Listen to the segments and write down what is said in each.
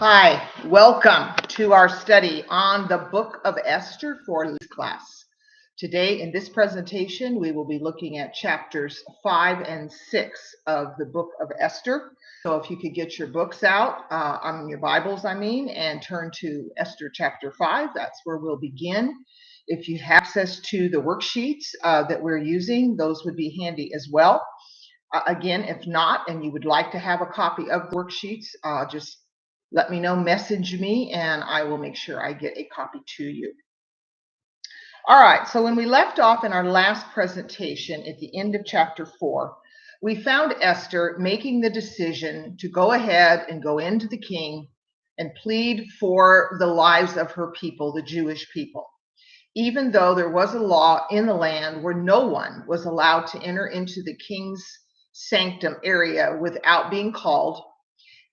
Hi, welcome to our study on the Book of Esther for this class. Today in this presentation, we will be looking at chapters 5 and 6 of the Book of Esther. So if you could get your books out, on your Bibles, and turn to Esther chapter 5, that's where we'll begin. If you have access to the worksheets that we're using, those would be handy as well. Again, if not, and you would like to have a copy of the worksheets, just let me know, message me, and I will make sure I get a copy to you. All right, so when we left off in our last presentation at the end of chapter 4, we found Esther making the decision to go ahead and go into the king and plead for the lives of her people, the Jewish people. Even though there was a law in the land where no one was allowed to enter into the king's sanctum area without being called.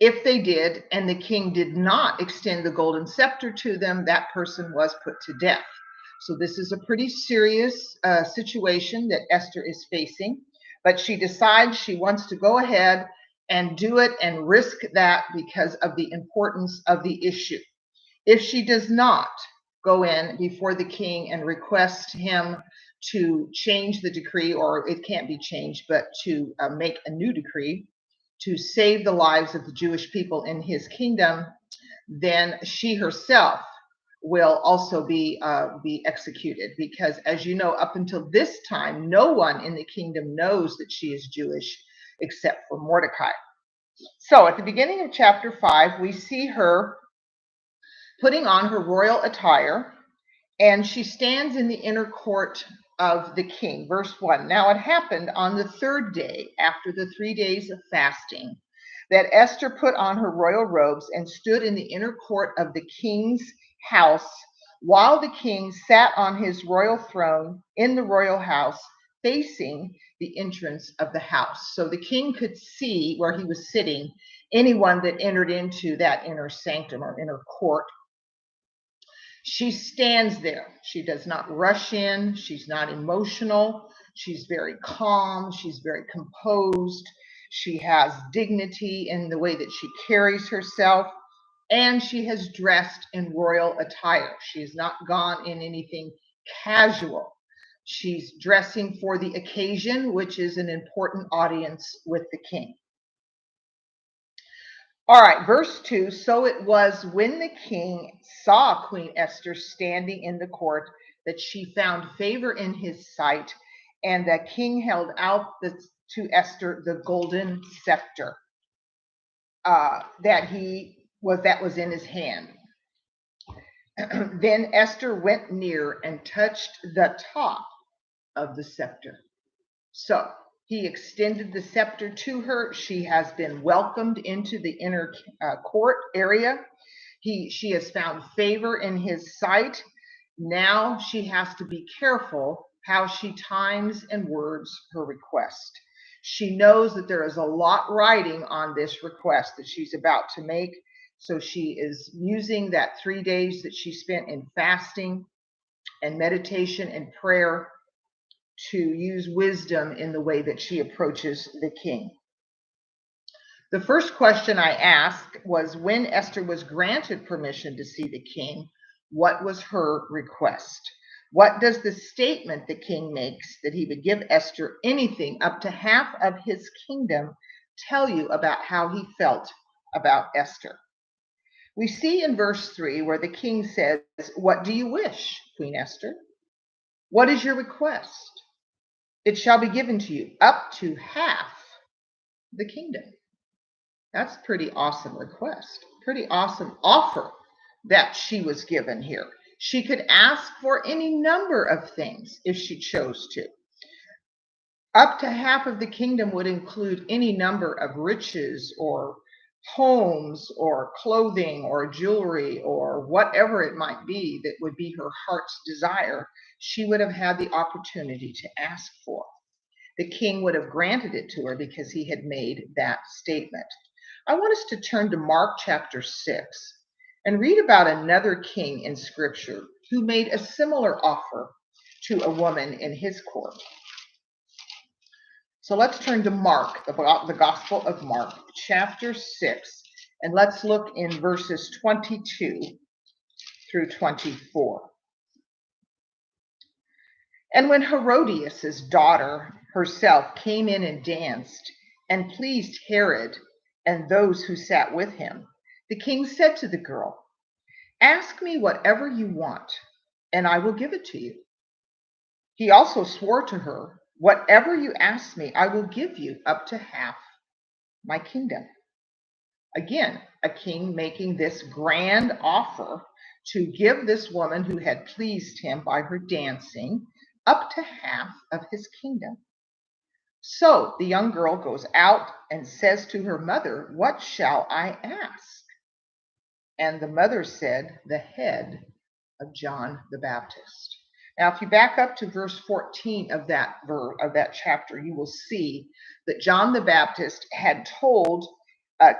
If they did, and the king did not extend the golden scepter to them, that person was put to death. So this is a pretty serious situation that Esther is facing, but she decides she wants to go ahead and do it and risk that because of the importance of the issue. If she does not go in before the king and request him to change the decree, or it can't be changed, but to make a new decree, to save the lives of the Jewish people in his kingdom, then she herself will also be executed. Because as you know, up until this time, no one in the kingdom knows that she is Jewish except for Mordecai. So at the beginning of chapter 5, we see her putting on her royal attire, and she stands in the inner court of the king. Verse 1. Now it happened on the third day after the 3 days of fasting that Esther put on her royal robes and stood in the inner court of the king's house while the king sat on his royal throne in the royal house facing the entrance of the house. So the king could see where he was sitting, anyone that entered into that inner sanctum or inner court. She stands there. She does not rush in. She's not emotional. She's very calm. She's very composed. She has dignity in the way that she carries herself. And she has dressed in royal attire. She's not gone in anything casual. She's dressing for the occasion, which is an important audience with the king. All right, verse 2. So it was when the king saw Queen Esther standing in the court that she found favor in his sight, and the king held out to Esther the golden scepter that was in his hand. Then Esther went near and touched the top of the scepter. So he extended the scepter to her. She has been welcomed into the inner court area. She has found favor in his sight. Now she has to be careful how she times and words her request. She knows that there is a lot riding on this request that she's about to make. So she is using that 3 days that she spent in fasting and meditation and prayer to use wisdom in the way that she approaches the king. The first question I asked was, when Esther was granted permission to see the king, what was her request? What does the statement the king makes that he would give Esther anything up to half of his kingdom tell you about how he felt about Esther? We see in verse 3 where the king says, "What do you wish, Queen Esther? What is your request? It shall be given to you up to half the kingdom." That's a pretty awesome request, pretty awesome offer that she was given here. She could ask for any number of things if she chose to. Up to half of the kingdom would include any number of riches or homes or clothing or jewelry or whatever it might be that would be her heart's desire. She would have had the opportunity to ask for. The king would have granted it to her because he had made that statement. I want us to turn to Mark chapter 6 and read about another king in scripture who made a similar offer to a woman in his court. So let's turn to Mark, the Gospel of Mark, chapter 6, And let's look in verses 22 through 24. And when Herodias' daughter herself came in and danced, and pleased Herod and those who sat with him, the king said to the girl, "Ask me whatever you want, and I will give it to you." He also swore to her, "Whatever you ask me, I will give you up to half my kingdom." Again, a king making this grand offer to give this woman who had pleased him by her dancing up to half of his kingdom. So the young girl goes out and says to her mother, "What shall I ask?" And the mother said, "The head of John the Baptist." Now, if you back up to verse 14 of that chapter, you will see that John the Baptist had told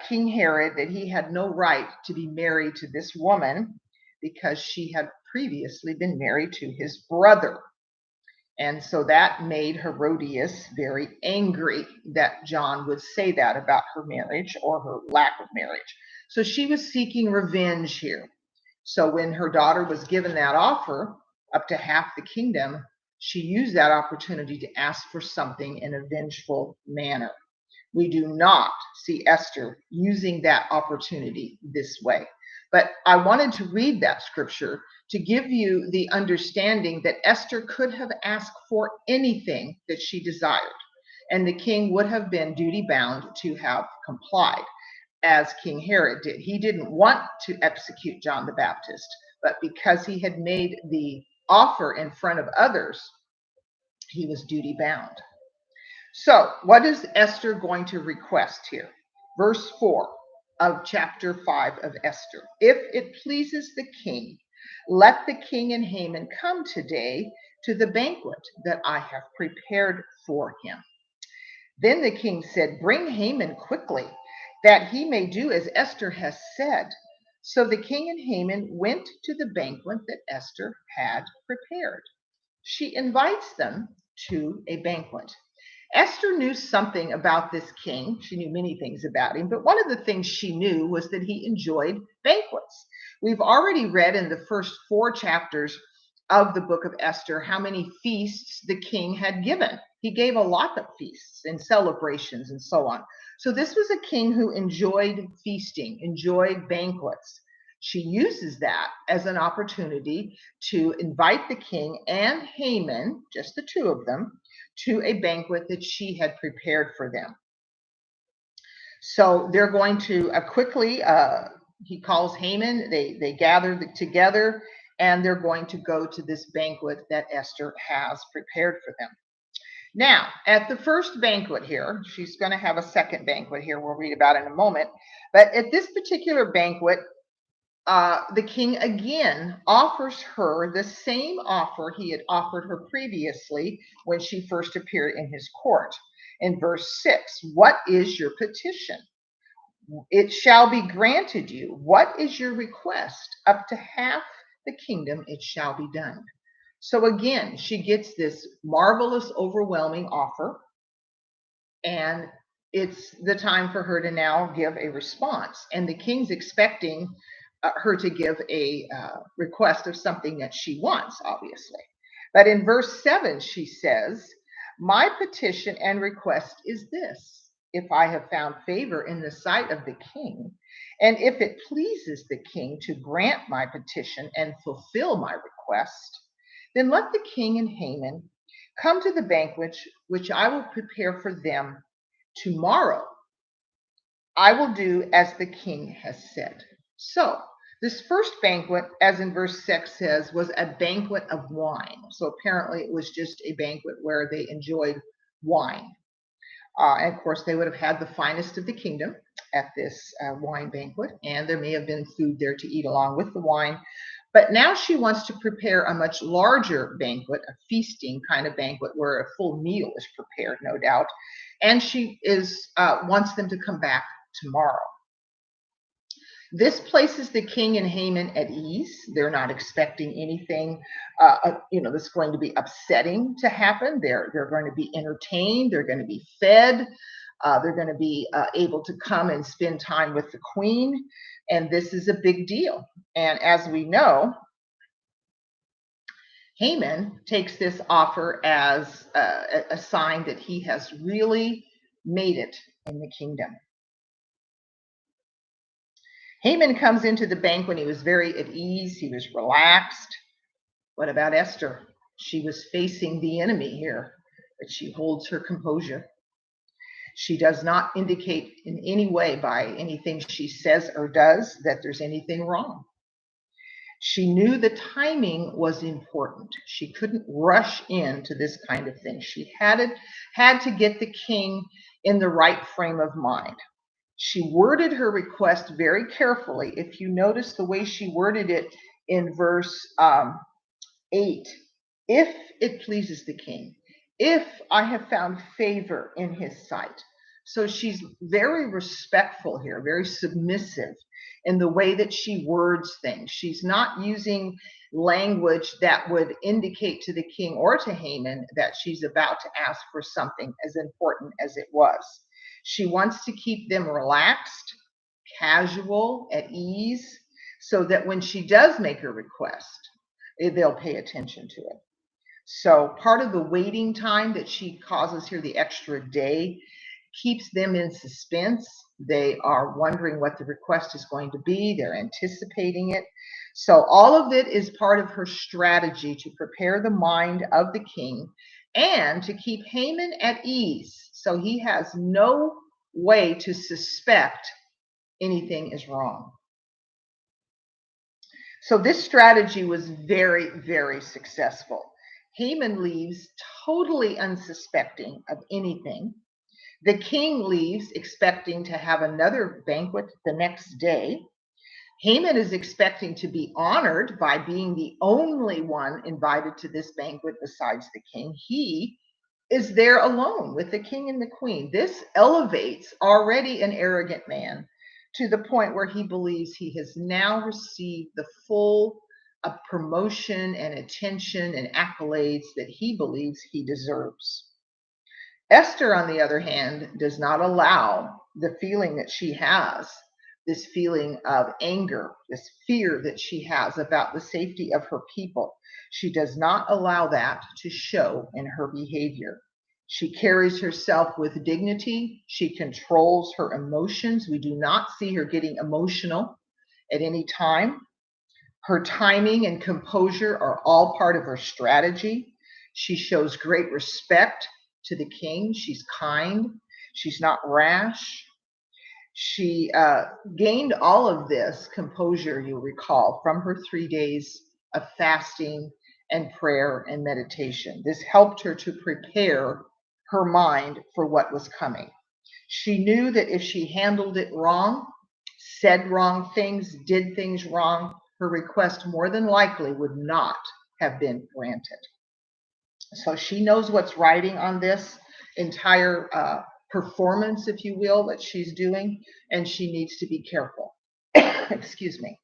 King Herod that he had no right to be married to this woman because she had previously been married to his brother. And so that made Herodias very angry that John would say that about her marriage or her lack of marriage. So she was seeking revenge here. So when her daughter was given that offer, up to half the kingdom, she used that opportunity to ask for something in a vengeful manner. We do not see Esther using that opportunity this way. But I wanted to read that scripture to give you the understanding that Esther could have asked for anything that she desired, and the king would have been duty bound to have complied, as King Herod did. He didn't want to execute John the Baptist, but because he had made the offer in front of others, he was duty bound. So, what is Esther going to request here? Verse 4 of chapter 5 of Esther. "If it pleases the king, let the king and Haman come today to the banquet that I have prepared for him." Then the king said, "Bring Haman quickly, that he may do as Esther has said." So the king and Haman went to the banquet that Esther had prepared. She invites them to a banquet. Esther knew something about this king. She knew many things about him, but one of the things she knew was that he enjoyed banquets. We've already read in the first 4 chapters of the book of Esther how many feasts the king had given. He gave a lot of feasts and celebrations and so on. So this was a king who enjoyed feasting, enjoyed banquets. She uses that as an opportunity to invite the king and Haman, just the two of them, to a banquet that she had prepared for them. So they're going to quickly, he calls Haman, they gather together, and they're going to go to this banquet that Esther has prepared for them. Now, at the first banquet here, she's going to have a second banquet here we'll read about in a moment, but at this particular banquet, the king again offers her the same offer he had offered her previously when she first appeared in his court. In verse 6, "What is your petition? It shall be granted you. What is your request? Up to half the kingdom it shall be done." So again, she gets this marvelous, overwhelming offer, and it's the time for her to now give a response. And the king's expecting her to give a request of something that she wants, obviously. But in verse 7, she says, "My petition and request is this: if I have found favor in the sight of the king, and if it pleases the king to grant my petition and fulfill my request, then let the king and Haman come to the banquet which I will prepare for them tomorrow. I will do as the king has said." So this first banquet, as in verse 6 says, was a banquet of wine. So apparently it was just a banquet where they enjoyed wine. And of course, they would have had the finest of the kingdom at this wine banquet, and there may have been food there to eat along with the wine. But now she wants to prepare a much larger banquet, a feasting kind of banquet where a full meal is prepared, no doubt. And she wants them to come back tomorrow. This places the king and Haman at ease. They're not expecting anything, that's going to be upsetting to happen. They're going to be entertained. They're going to be fed. They're going to be able to come and spend time with the queen. And this is a big deal. And as we know, Haman takes this offer as a sign that he has really made it in the kingdom. Haman comes into the bank when he was very at ease. He was relaxed. What about Esther? She was facing the enemy here, but she holds her composure. She does not indicate in any way by anything she says or does that there's anything wrong. She knew the timing was important. She couldn't rush into this kind of thing. She had to get the king in the right frame of mind. She worded her request very carefully. If you notice the way she worded it in verse 8, if it pleases the king, if I have found favor in his sight. So she's very respectful here, very submissive in the way that she words things. She's not using language that would indicate to the king or to Haman that she's about to ask for something as important as it was. She wants to keep them relaxed, casual, at ease, so that when she does make a request, they'll pay attention to it. So part of the waiting time that she causes here, the extra day, keeps them in suspense. They are wondering what the request is going to be. They're anticipating it. So all of it is part of her strategy to prepare the mind of the king and to keep Haman at ease, so he has no way to suspect anything is wrong. So this strategy was very, very successful. Haman leaves totally unsuspecting of anything. The king leaves expecting to have another banquet the next day. Haman is expecting to be honored by being the only one invited to this banquet besides the king. He is there alone with the king and the queen. This elevates already an arrogant man to the point where he believes he has now received the full promotion and attention and accolades that he believes he deserves. Esther, on the other hand, does not allow the feeling that she has, this feeling of anger, this fear that she has about the safety of her people. She does not allow that to show in her behavior. She carries herself with dignity. She controls her emotions. We do not see her getting emotional at any time. Her timing and composure are all part of her strategy. She shows great respect to the king. She's kind. She's not rash. She gained all of this composure, you'll recall, from her 3 days of fasting and prayer and meditation. This helped her to prepare her mind for what was coming. She knew that if she handled it wrong, said wrong things, did things wrong, her request more than likely would not have been granted. So she knows what's riding on this entire performance, if you will, that she's doing, and she needs to be careful. Excuse me.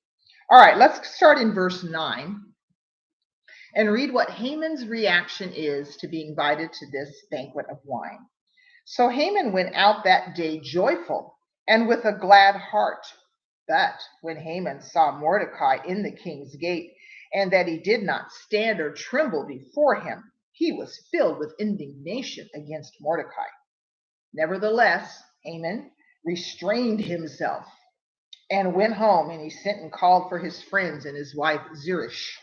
All right, let's start in verse 9 and read what Haman's reaction is to being invited to this banquet of wine. So Haman went out that day joyful and with a glad heart. But when Haman saw Mordecai in the king's gate, and that he did not stand or tremble before him, he was filled with indignation against Mordecai. Nevertheless, Haman restrained himself and went home, and he sent and called for his friends and his wife Zeresh.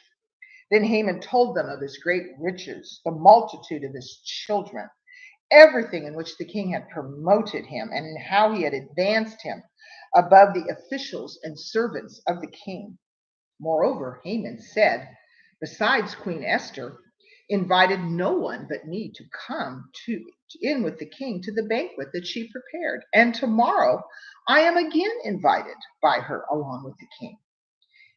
Then Haman told them of his great riches, the multitude of his children, everything in which the king had promoted him, and in how he had advanced him above the officials and servants of the king. Moreover, Haman said, besides Queen Esther, invited no one but me to come in with the king to the banquet that she prepared. And tomorrow I am again invited by her along with the king.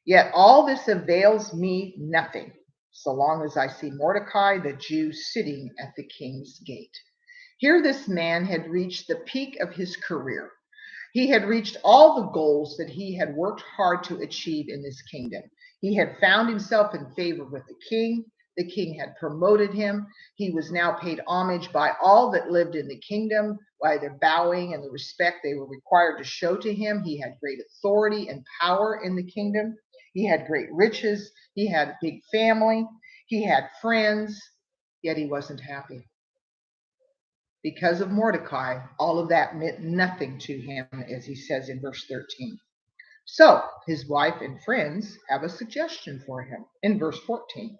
Yet all this avails me nothing, so long as I see Mordecai the Jew sitting at the king's gate. Here this man had reached the peak of his career. He had reached all the goals that he had worked hard to achieve in this kingdom. He had found himself in favor with the king. The king had promoted him. He was now paid homage by all that lived in the kingdom, by their bowing and the respect they were required to show to him. He had great authority and power in the kingdom. He had great riches. He had a big family. He had friends, yet he wasn't happy. Because of Mordecai, all of that meant nothing to him, as he says in verse 13. So his wife and friends have a suggestion for him in verse 14.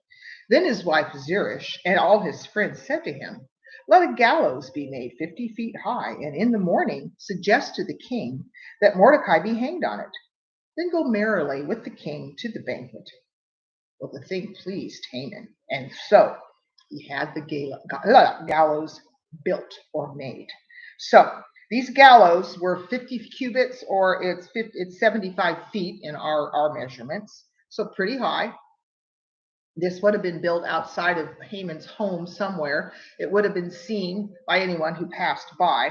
Then his wife Zeresh and all his friends said to him, let a gallows be made 50 feet high, and in the morning suggest to the king that Mordecai be hanged on it. Then go merrily with the king to the banquet. Well, the thing pleased Haman, and so he had the gallows built or made. So these gallows were 50 cubits, or it's 75 feet in our measurements, so pretty high. This would have been built outside of Haman's home somewhere. It would have been seen by anyone who passed by.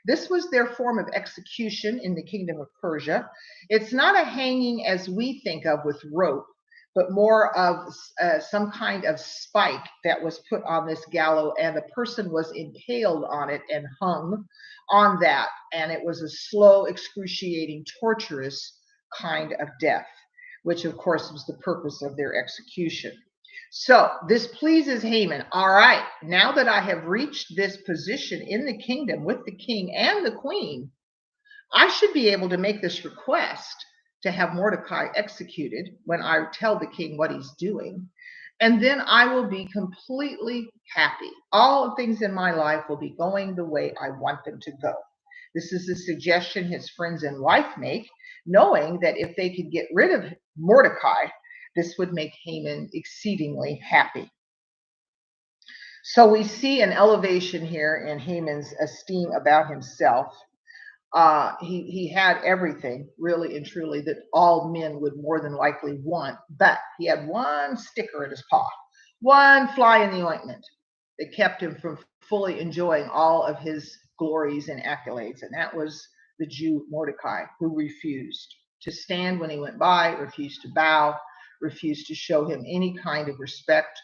This was their form of execution in the kingdom of Persia. It's not a hanging as we think of with rope, but more of some kind of spike that was put on this gallows, and the person was impaled on it and hung on that. And it was a slow, excruciating, torturous kind of death, which of course was the purpose of their execution. So this pleases Haman. All right, now that I have reached this position in the kingdom with the king and the queen, I should be able to make this request to have Mordecai executed when I tell the king what he's doing. And then I will be completely happy. All things in my life will be going the way I want them to go. This is the suggestion his friends and wife make, knowing that if they could get rid of Mordecai, this would make Haman exceedingly happy. So we see an elevation here in Haman's esteem about himself. He had everything, really and truly, that all men would more than likely want, but he had one sticker in his paw, one fly in the ointment that kept him from fully enjoying all of his glories and accolades, and that was the Jew Mordecai, who refused to stand when he went by, refused to bow, refused to show him any kind of respect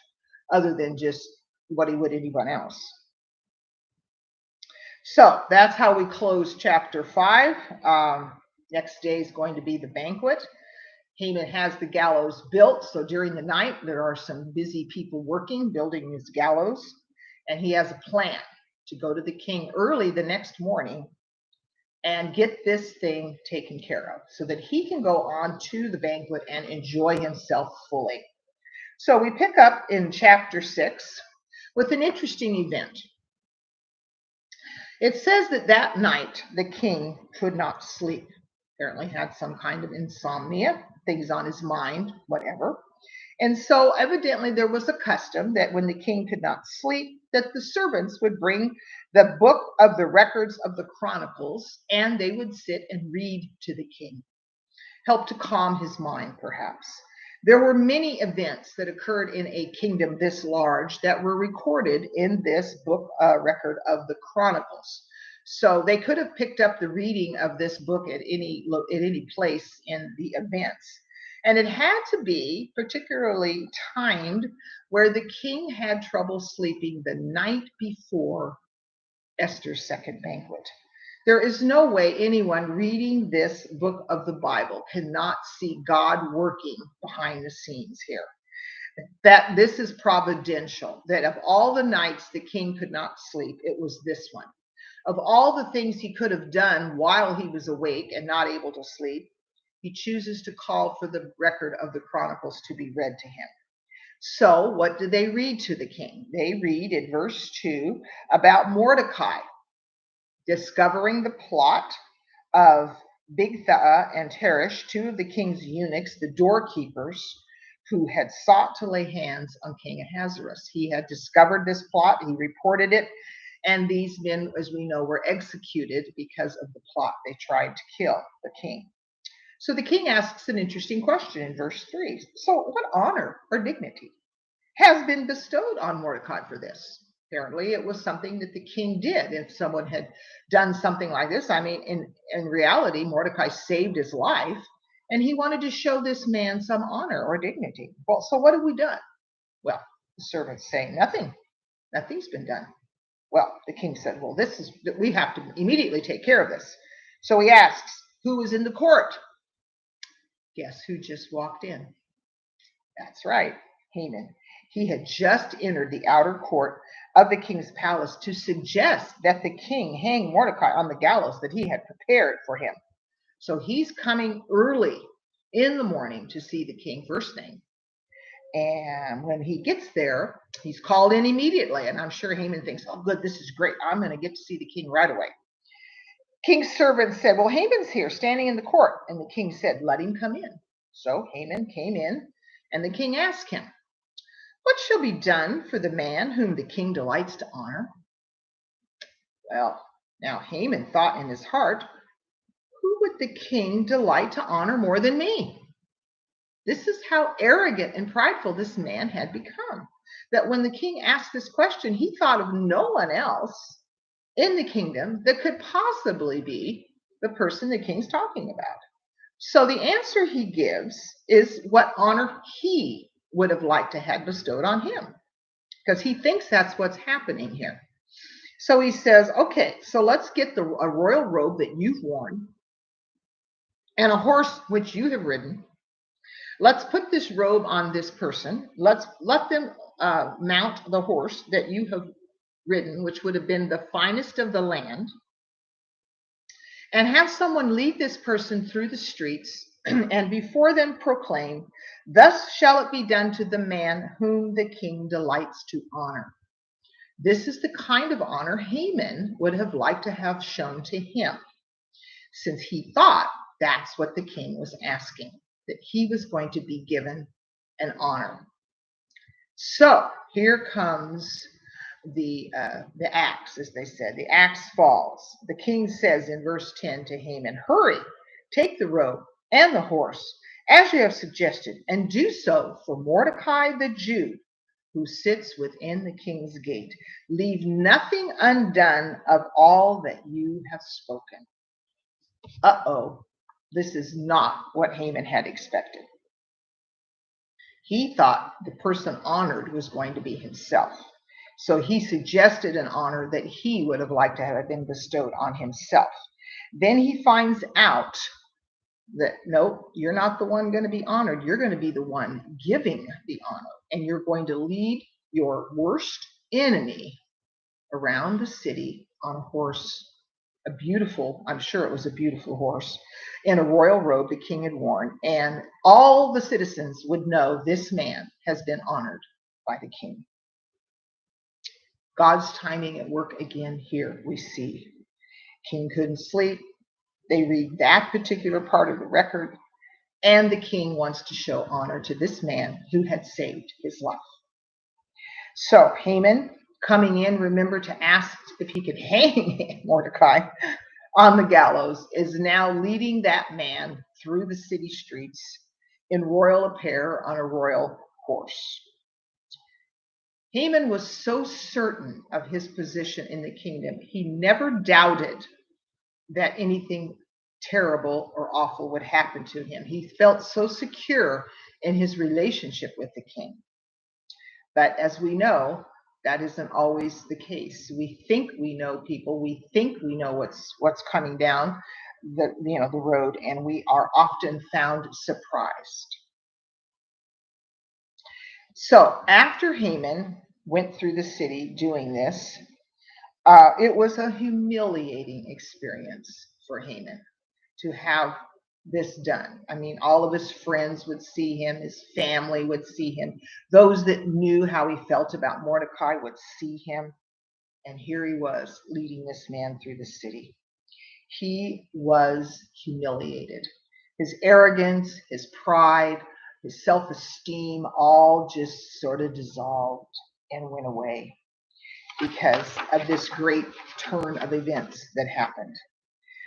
other than just what he would anyone else. So that's how we close chapter 5. Next day is going to be the banquet. Haman has the gallows built, so during the night there are some busy people working, building his gallows, and he has a plan to go to the king early the next morning and get this thing taken care of so that he can go on to the banquet and enjoy himself fully. So we pick up in chapter 6 with an interesting event. It says that night the king could not sleep. Apparently had some kind of insomnia, things on his mind, whatever. And so evidently there was a custom that when the king could not sleep, that the servants would bring the book of the records of the chronicles, and they would sit and read to the king, help to calm his mind perhaps. There were many events that occurred in a kingdom this large that were recorded in this book record of the Chronicles. So they could have picked up the reading of this book at any place in the events. And it had to be particularly timed where the king had trouble sleeping the night before Esther's second banquet. There is no way anyone reading this book of the Bible cannot see God working behind the scenes here. That this is providential, that of all the nights the king could not sleep, it was this one. Of all the things he could have done while he was awake and not able to sleep, he chooses to call for the record of the Chronicles to be read to him. So what do they read to the king? They read in verse 2 about Mordecai discovering the plot of Bigtha and Teresh, two of the king's eunuchs, the doorkeepers, who had sought to lay hands on King Ahasuerus. He had discovered this plot, he reported it, and these men, as we know, were executed because of the plot. They tried to kill the king. So the king asks an interesting question in verse 3. So what honor or dignity has been bestowed on Mordecai for this? Apparently, it was something that the king did. If someone had done something like this, I mean, in reality, Mordecai saved his life, and he wanted to show this man some honor or dignity. Well, so what have we done? Well, the servants say, nothing. Nothing's been done. Well, the king said, well, we have to immediately take care of this. So he asks, who is in the court? Guess who just walked in? That's right, Haman. He had just entered the outer court of the king's palace to suggest that the king hang Mordecai on the gallows that he had prepared for him. So he's coming early in the morning to see the king first thing. And when he gets there, he's called in immediately. And I'm sure Haman thinks, oh, good, this is great. I'm going to get to see the king right away. King's servant said, well, Haman's here standing in the court. And the king said, let him come in. So Haman came in, and the king asked him, what shall be done for the man whom the king delights to honor? Well, now Haman thought in his heart, who would the king delight to honor more than me? This is how arrogant and prideful this man had become, that when the king asked this question, he thought of no one else in the kingdom that could possibly be the person the king's talking about. So the answer he gives is what honor he would have liked to have bestowed on him, because he thinks that's what's happening here. So he says, okay, so let's get a royal robe that you've worn and a horse which you have ridden. Let's put this robe on this person. Let them mount the horse that you have ridden, which would have been the finest of the land, and have someone lead this person through the streets and before them proclaim, thus shall it be done to the man whom the king delights to honor. This is the kind of honor Haman would have liked to have shown to him, since he thought that's what the king was asking, that he was going to be given an honor. So here comes the axe, as they said. The axe falls. The king says in verse 10 to Haman, hurry, take the robe and the horse, as you have suggested, and do so for Mordecai the Jew, who sits within the king's gate. Leave nothing undone of all that you have spoken. Uh-oh, this is not what Haman had expected. He thought the person honored was going to be himself. So he suggested an honor that he would have liked to have been bestowed on himself. Then he finds out that, no, you're not the one going to be honored. You're going to be the one giving the honor. And you're going to lead your worst enemy around the city on a horse, I'm sure it was a beautiful horse, in a royal robe the king had worn. And all the citizens would know this man has been honored by the king. God's timing at work again here, we see. King couldn't sleep. They read that particular part of the record, and the king wants to show honor to this man who had saved his life. So Haman, coming in, remember to ask if he could hang Mordecai on the gallows, is now leading that man through the city streets in royal apparel on a royal horse. Haman was so certain of his position in the kingdom, he never doubted that anything terrible or awful would happen to him. He felt so secure in his relationship with the king. But as we know, that isn't always the case. We think we know people. We think we know what's coming down the road, and we are often found surprised. So after Haman went through the city doing this, it was a humiliating experience for Haman to have this done. I mean, all of his friends would see him, his family would see him, those that knew how he felt about Mordecai would see him, and here he was leading this man through the city. He was humiliated. His arrogance, his pride, his self-esteem all just sort of dissolved and went away because of this great turn of events that happened.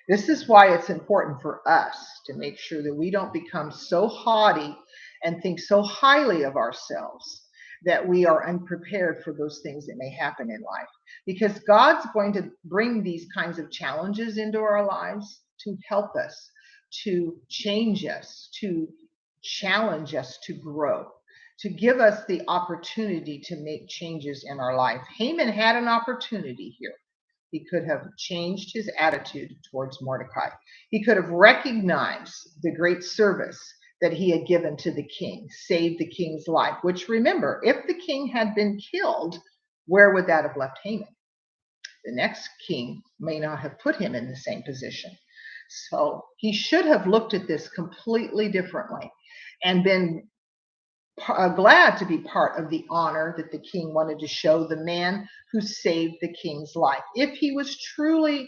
This is why it's important for us to make sure that we don't become so haughty and think so highly of ourselves that we are unprepared for those things that may happen in life. Because God's going to bring these kinds of challenges into our lives to help us, to change us, to challenge us to grow. to give us the opportunity to make changes in our life. Haman had an opportunity here. He could have changed his attitude towards Mordecai. He could have recognized the great service that he had given to the king, saved the king's life, which, remember, if the king had been killed, where would that have left Haman? The next king may not have put him in the same position. So he should have looked at this completely differently and been glad to be part of the honor that the king wanted to show the man who saved the king's life. If he was truly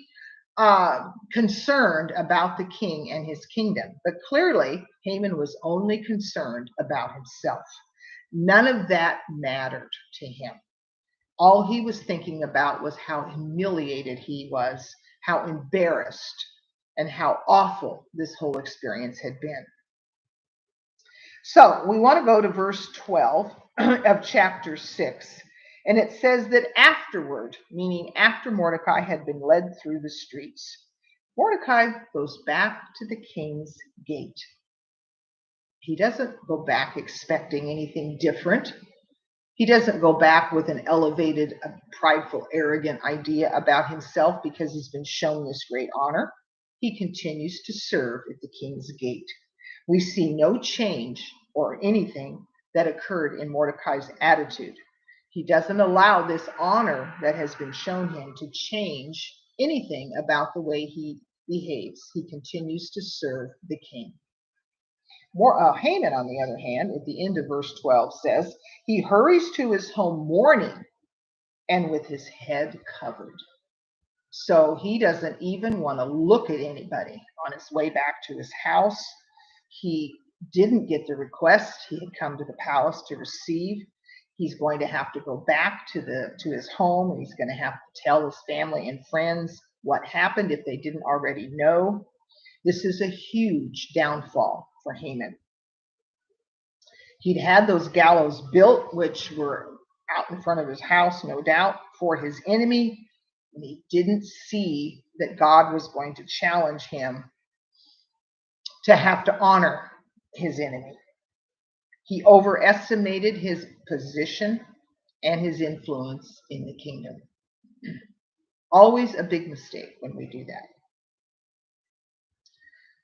concerned about the king and his kingdom. But clearly, Haman was only concerned about himself. None of that mattered to him. All he was thinking about was how humiliated he was, how embarrassed, and how awful this whole experience had been. So we want to go to verse 12 of chapter 6. And it says that afterward, meaning after Mordecai had been led through the streets, Mordecai goes back to the king's gate. He doesn't go back expecting anything different. He doesn't go back with an elevated, prideful, arrogant idea about himself because he's been shown this great honor. He continues to serve at the king's gate. We see no change or anything that occurred in Mordecai's attitude. He doesn't allow this honor that has been shown him to change anything about the way he behaves. He continues to serve the king. Haman, on the other hand, at the end of verse 12 says, he hurries to his home mourning and with his head covered. So he doesn't even want to look at anybody. On his way back to his house, he didn't get the request he had come to the palace to receive. He's going to have to go back to his home, and he's going to have to tell his family and friends what happened if they didn't already know. This is a huge downfall for Haman. He'd had those gallows built, which were out in front of his house, no doubt, for his enemy, and he didn't see that God was going to challenge him to have to honor his enemy. He overestimated his position and his influence in the kingdom. Always a big mistake when we do that.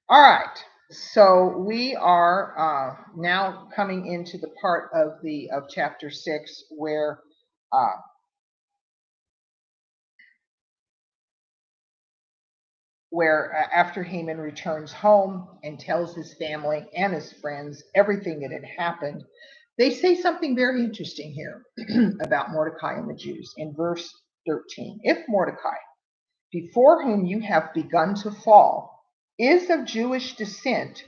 All right, so we are now coming into the part of chapter 6 where after Haman returns home and tells his family and his friends everything that had happened, they say something very interesting here about Mordecai and the Jews in verse 13. If Mordecai, before whom you have begun to fall, is of Jewish descent,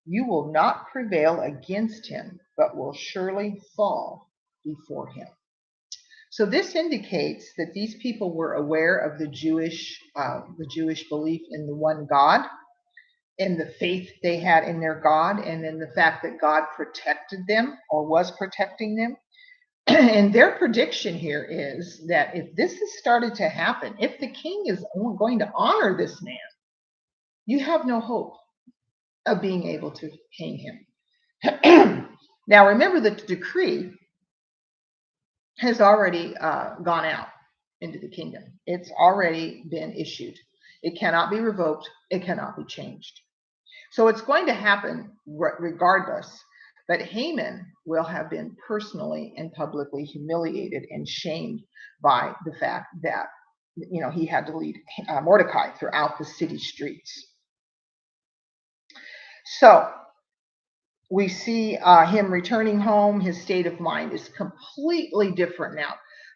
you will not prevail against him, but will surely fall before him. So this indicates that these people were aware of the Jewish belief in the one God, and the faith they had in their God, and in the fact that God protected them or was protecting them. And their prediction here is that if this has started to happen, if the king is going to honor this man, you have no hope of being able to hang him. Now, remember, the decree has already gone out into the kingdom. It's already been issued. It cannot be revoked. It cannot be changed. So it's going to happen regardless. But Haman will have been personally and publicly humiliated and shamed by the fact that, he had to lead Mordecai throughout the city streets. So we see him returning home. His state of mind is completely different now,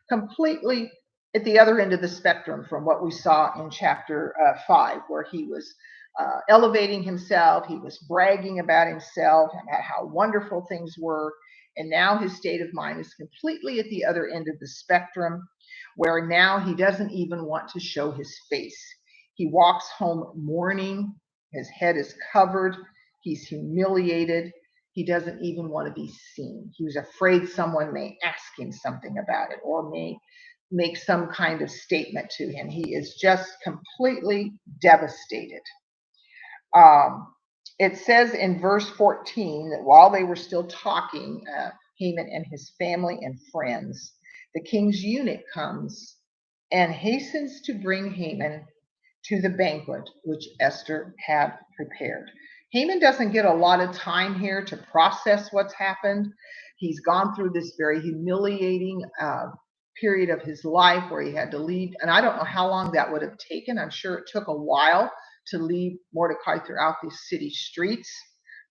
completely at the other end of the spectrum from what we saw in chapter 5, where he was elevating himself. He was bragging about himself and about how wonderful things were. And now his state of mind is completely at the other end of the spectrum, where now he doesn't even want to show his face. He walks home mourning. His head is covered. He's humiliated. He doesn't even want to be seen. He was afraid someone may ask him something about it or may make some kind of statement to him. He is just completely devastated. It says in verse 14 that while they were still talking, Haman and his family and friends. The king's eunuch comes and hastens to bring Haman to the banquet which Esther had prepared. Haman doesn't get a lot of time here to process what's happened. He's gone through this very humiliating period of his life where he had to leave. And I don't know how long that would have taken. I'm sure it took a while to lead Mordecai throughout these city streets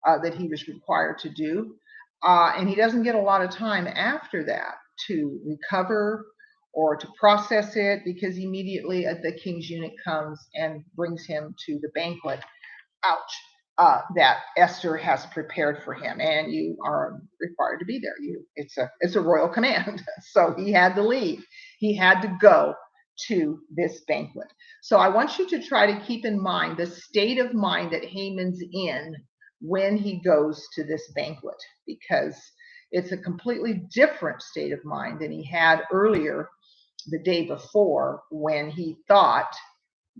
that he was required to do. And he doesn't get a lot of time after that to recover or to process it, because immediately the king's eunuch comes and brings him to the banquet. Ouch. That Esther has prepared for him, and you are required to be there. It's a royal command. So he had to leave. He had to go to this banquet. So I want you to try to keep in mind the state of mind that Haman's in when he goes to this banquet, because it's a completely different state of mind than he had earlier the day before, when he thought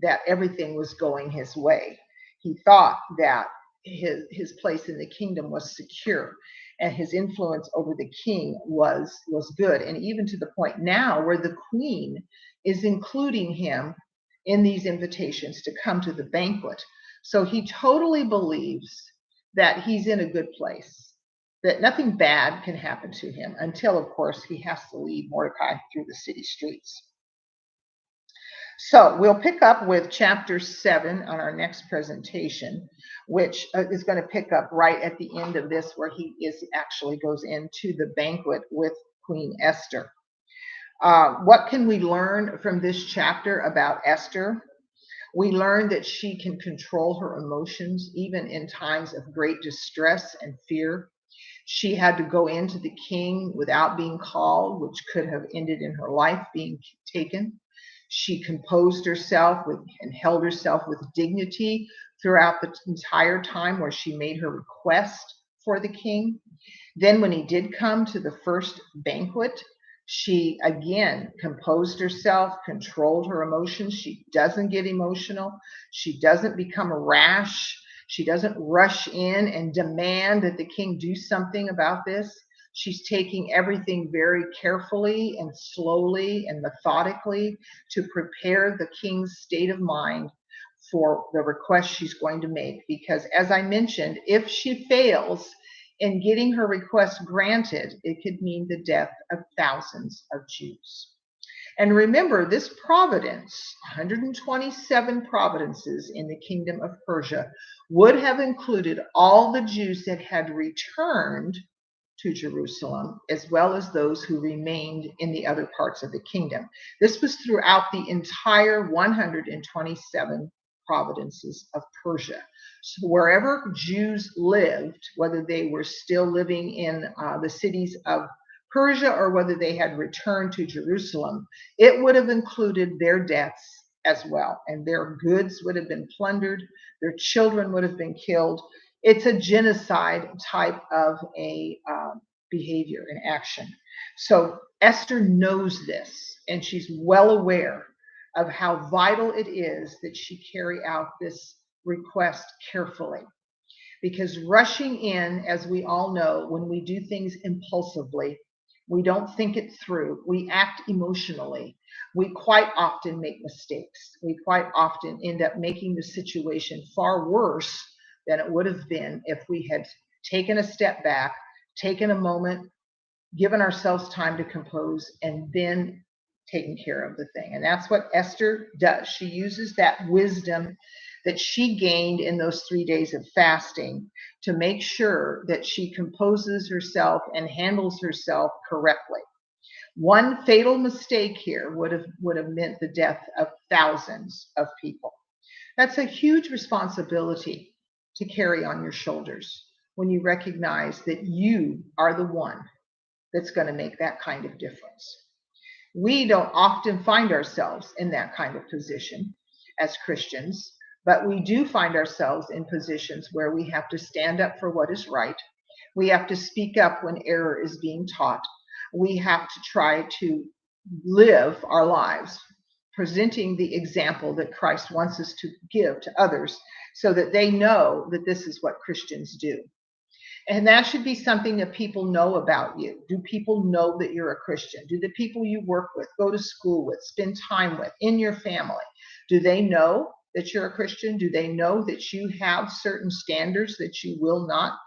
that everything was going his way. He thought that his place in the kingdom was secure and his influence over the king was good. And even to the point now where the queen is including him in these invitations to come to the banquet. So he totally believes that he's in a good place, that nothing bad can happen to him until, of course, he has to lead Mordecai through the city streets. So we'll pick up with chapter 7 on our next presentation, which is going to pick up right at the end of this, where he actually goes into the banquet with Queen Esther. What can we learn from this chapter about Esther? We learn that she can control her emotions even in times of great distress and fear. She had to go into the king without being called, which could have ended in her life being taken. She composed herself and held herself with dignity throughout the entire time where she made her request for the king. Then when he did come to the first banquet, she again composed herself, controlled her emotions. She doesn't get emotional. She doesn't become rash. She doesn't rush in and demand that the king do something about this. She's taking everything very carefully and slowly and methodically to prepare the king's state of mind for the request she's going to make. Because as I mentioned, if she fails in getting her request granted, it could mean the death of thousands of Jews. And remember, this providence, 127 providences in the kingdom of Persia, would have included all the Jews that had returned to Jerusalem, as well as those who remained in the other parts of the kingdom. This was throughout the entire 127 provinces of Persia. So wherever Jews lived, whether they were still living in the cities of Persia or whether they had returned to Jerusalem, it would have included their deaths as well, and their goods would have been plundered, their children would have been killed. It's a genocide type of a behavior and action. So Esther knows this, and she's well aware of how vital it is that she carry out this request carefully. Because rushing in, as we all know, when we do things impulsively, we don't think it through, we act emotionally, we quite often make mistakes. We quite often end up making the situation far worse than it would have been if we had taken a step back, taken a moment, given ourselves time to compose, and then taken care of the thing. And that's what Esther does. She uses that wisdom that she gained in those 3 days of fasting to make sure that she composes herself and handles herself correctly. One fatal mistake here would have meant the death of thousands of people. That's a huge responsibility to carry on your shoulders when you recognize that you are the one that's going to make that kind of difference. We don't often find ourselves in that kind of position as Christians, but we do find ourselves in positions where we have to stand up for what is right. We have to speak up when error is being taught. We have to try to live our lives presenting the example that Christ wants us to give to others so that they know that this is what Christians do. And that should be something that people know about you. Do people know that you're a Christian? Do the people you work with, go to school with, spend time with, in your family, do they know that you're a Christian? Do they know that you have certain standards that you will not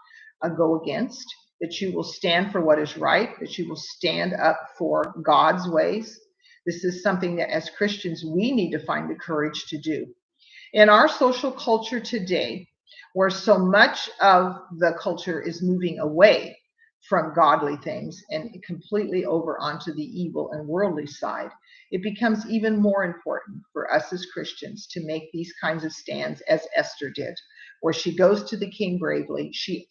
go against, that you will stand for what is right, that you will stand up for God's ways? This is something that as Christians we need to find the courage to do. In our social culture today, where so much of the culture is moving away from godly things and completely over onto the evil and worldly side, it becomes even more important for us as Christians to make these kinds of stands as Esther did, where she goes to the king bravely. She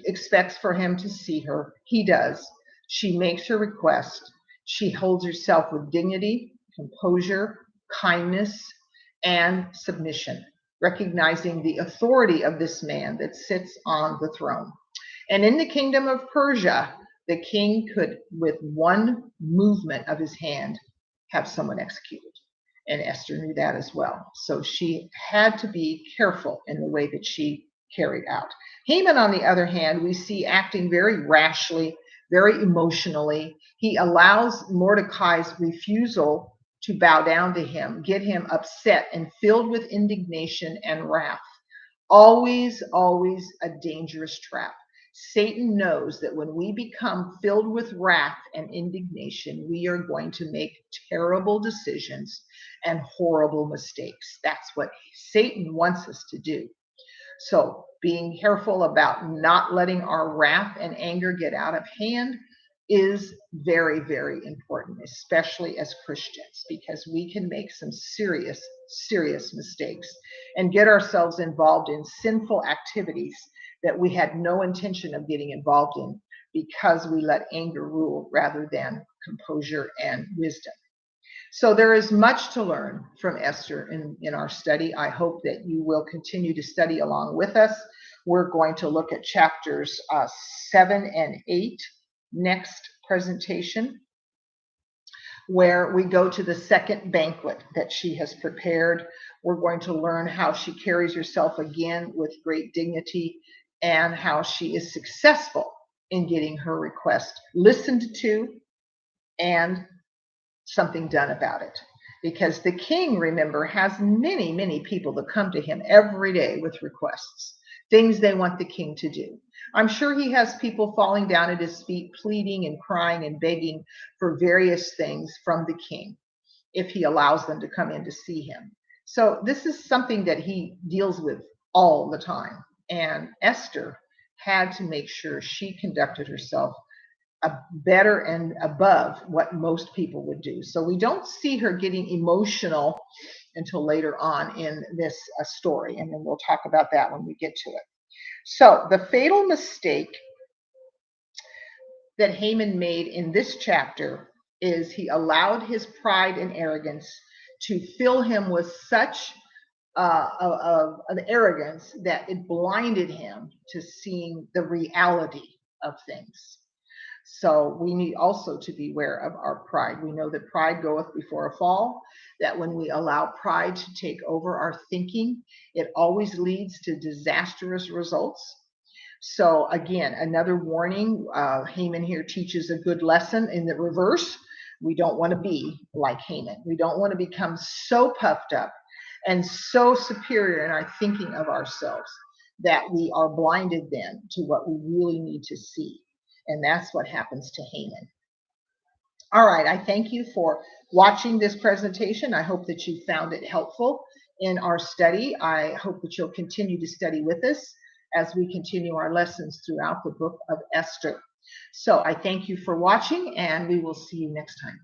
expects for him to see her. He does. She makes her request. She holds herself with dignity, composure, kindness, and submission, recognizing the authority of this man that sits on the throne. And in the kingdom of Persia, the king could, with one movement of his hand, have someone executed. And Esther knew that as well. So she had to be careful in the way that she carried out. Haman, on the other hand, we see acting very rashly, very emotionally. He allows Mordecai's refusal to bow down to him, get him upset and filled with indignation and wrath. Always, always a dangerous trap. Satan knows that when we become filled with wrath and indignation, we are going to make terrible decisions and horrible mistakes. That's what Satan wants us to do. So, being careful about not letting our wrath and anger get out of hand is very, very important, especially as Christians, because we can make some serious, serious mistakes and get ourselves involved in sinful activities that we had no intention of getting involved in because we let anger rule rather than composure and wisdom. So there is much to learn from Esther in our study. I hope that you will continue to study along with us. We're going to look at chapters 7 and 8 next presentation, where we go to the second banquet that she has prepared. We're going to learn how she carries herself again with great dignity and how she is successful in getting her request listened to and something done about it. Because the king, remember, has many, many people that come to him every day with requests, things they want the king to do. I'm sure he has people falling down at his feet, pleading and crying and begging for various things from the king if he allows them to come in to see him. So this is something that he deals with all the time. And Esther had to make sure she conducted herself better and above what most people would do. So we don't see her getting emotional until later on in this story. And then we'll talk about that when we get to it. So the fatal mistake that Haman made in this chapter is he allowed his pride and arrogance to fill him with such an arrogance that it blinded him to seeing the reality of things. So we need also to beware of our pride. We know that pride goeth before a fall, that when we allow pride to take over our thinking, it always leads to disastrous results. So again, another warning, Haman here teaches a good lesson in the reverse. We don't want to be like Haman. We don't want to become so puffed up and so superior in our thinking of ourselves that we are blinded then to what we really need to see. And that's what happens to Haman. All right, I thank you for watching this presentation. I hope that you found it helpful in our study. I hope that you'll continue to study with us as we continue our lessons throughout the book of Esther. So I thank you for watching, and we will see you next time.